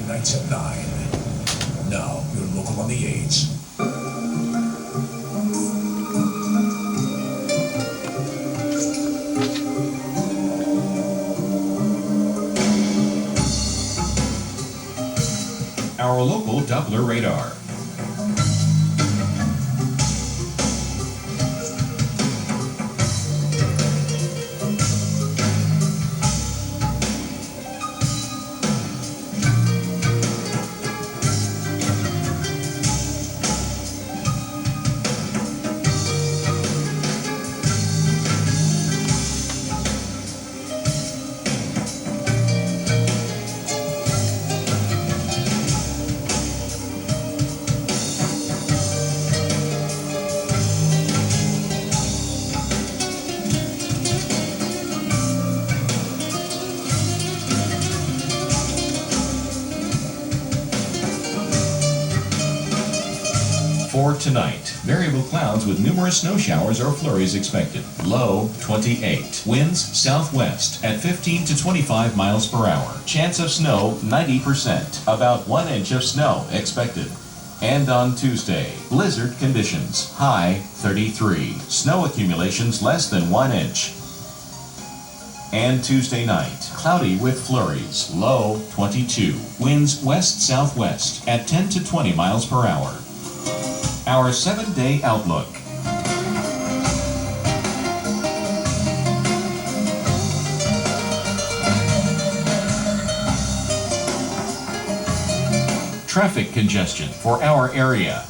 weeknights at 9. Now, your local on the 8s. Our local Doppler radar. For tonight, variable clouds with numerous snow showers or flurries expected. Low 28. Winds southwest at 15 to 25 miles per hour. Chance of snow 90%. About 1 inch of snow expected. And on Tuesday, blizzard conditions. High 33. Snow accumulations less than 1 inch. And Tuesday night, cloudy with flurries. Low 22. Winds west-southwest at 10 to 20 miles per hour. Our 7-day outlook. Traffic congestion for our area.